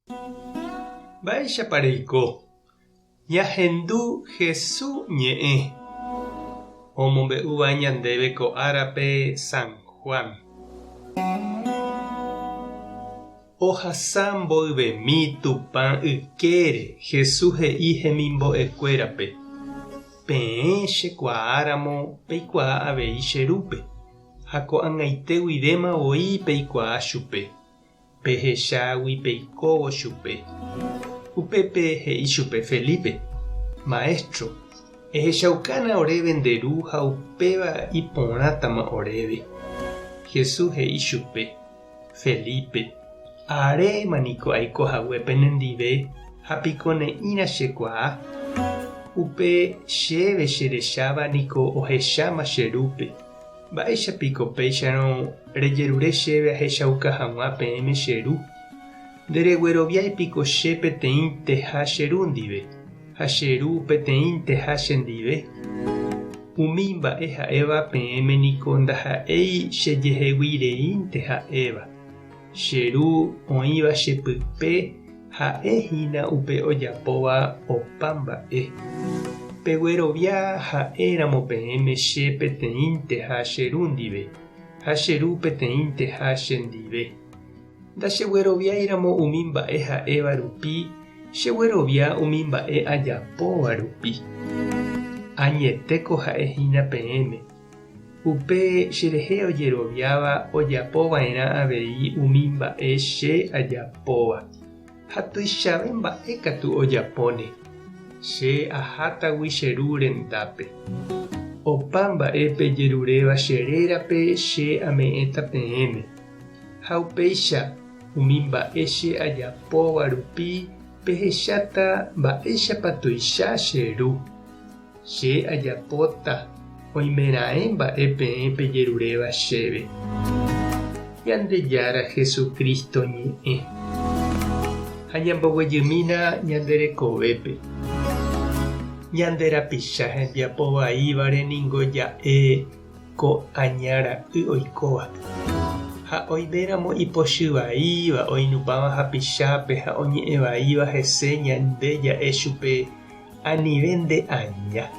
Mba'éichapareiko. Ñahendu Jesús ñe'ẽ. Omombe'úva ñandéve ko árape San Juan. Ohasa mboyvemi Tupã ykére Jesús he'i hemimbo'ekuérape. Peẽ chekuaáramo peikuaa avei che rúpe. Ha ko'ag̃aite guivéma voi peikuaa chupe. Pehechágui peikóvo chupe. Upépe he'i chupe Felipe: Maestro, ehechaukána oréve nderu ha upéva iporãtama oréve. Jesús he'i chupe: Felipe, arémaniko aikohaguépe nendive ha piko ne'írã chekuaa. Upe chéve cherechávániko ohecháma che rúpe. Mba'éichapiko péicharõ rejerure chéve ahechauka hag̃ua peẽme che ru. Nderegueroviáipiko che peteĩ teha che ru ndive, ha che ru peteĩ teha chendive. Umi mba'e ha'éva peẽme niko ndaha'éi chejeheguireínte ha'éva. Che ru oĩva chepype ha'éhína upe ojapóva opa mba'e. Peguerovia ha'éramo peẽme che peteĩnte ha che ru ndive, ha che ru peteĩnte ha chendive. Ndachegueroviáiramo umi mba'e ha'éva rupi, cheguerovia umi mba'e ajapóva rupi. Añetéko ha'ehína peẽme. Upe cherehe ojeroviáva ojapova'erã avei umi mba'e che ajapóva. Ha tuichave mba'e katu ojapóne. Che ahátagui che ru rendápe. Opa mba'épe jeruréva cherérape che ame'ẽta peẽme. Ha upéicha umi mba'e che ajapóva rupi pehecháta mba'éichapa tuicha che ru. Che ajapóta oimeraẽ mba'e peẽpe jeruréva chéve. Ñandejára Jesucristo ñe'ẽ. Ha ñamboguejymína ñanderekovépe. Ñanderapicha hembiapovaívare ningo ja'e ko añara'y oikóva. Ha oiméramo ipochyvaíva oinupãva hapichápe ha oñe'ẽvaíva hese ñande ja'e chupe anive nde'aña.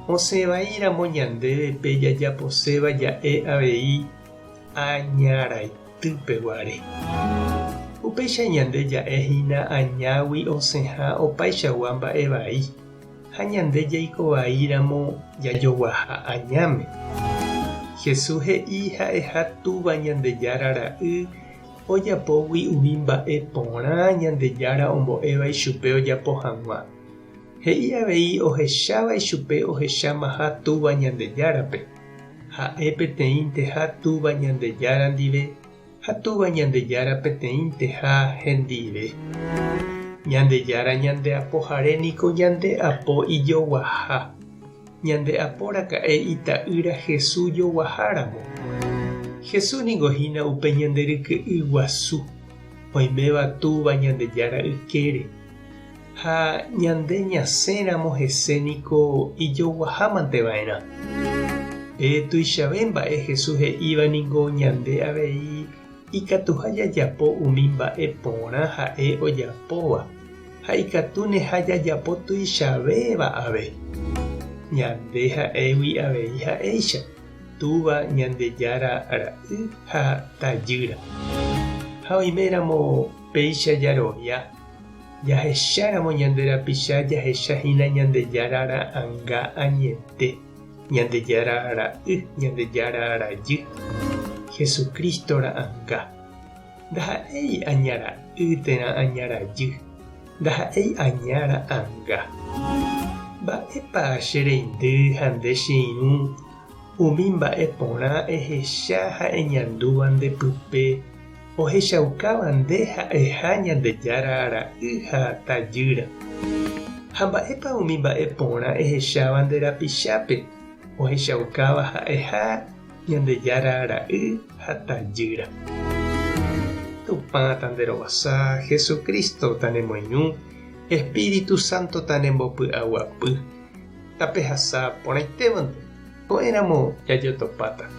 Osẽvaíramo ñandévepe jajaposéva ja'e avei añaraitýpeguare. Upéicha ñande ja'ehína añágui osẽha opaichagua mba'e vai. Ha ñande jaikovaíramo jajoguaha añáme. Jesús he'i ha'eha túva Ñandejára ra'y ojapógui umi mba'e porã Ñandejára ombo'éva ichupe ojapo hag̃ua. He'i avei ohecháva ichupe ohechámaha túva Ñandejárape. Ha'e peteĩnte ha túva Ñandejára ndive ha túva Ñandejára peteĩnte ha hendive. Ñandejára ñandeapoharéniko ñandeapo ijoguaha. Ñandeapóraka'e ita'ýra Jesús joguaháramo. Jesús ningohína upe ñanderyky'y guasu. Oiméva túva Ñandejára ykére. Ha ñande ñasẽramo heséniko ijoguahámanteva'erã. Tuichave mba'e Jesús he'íva ningo ñande avei ikatuha jajapo umi mba'e porã ha'e ojapóva. Ha ikatúne ha jajapo tuichavéva ave. Ñande ha'égui avei ha'éicha túva Ñandejára ra'y ha tajýra. Ha oiméramo péicha jarovia. Jahecháramo ñanderapicha jahechahína Ñandejára ra'ãnga añete. Ñandejára ra'y, Ñandejára rajy. Jesucristo ra'ãnga. Ndaha'éi añara'y térã añarajy. Ndaha'éi aña ra'ãnga. Mba'épa chereindy ha nde che irũ umi mba'e porã ehecha ha eñandúva ndepype ohechaukáva nde ha'eha Ñandejára ra'y ha tajýra. Ha mba'épa umi mba'e porã ehecháva nderapichápe ohechaukáva ha'eha Ñandejára ra'y ha tajýra. Tupã tanderovasa, Jesucristo tanemoirũ, Espíritu Santo tanembopy'aguapy. Tapehasa porãitevante ko'ẽramo jajotopáta.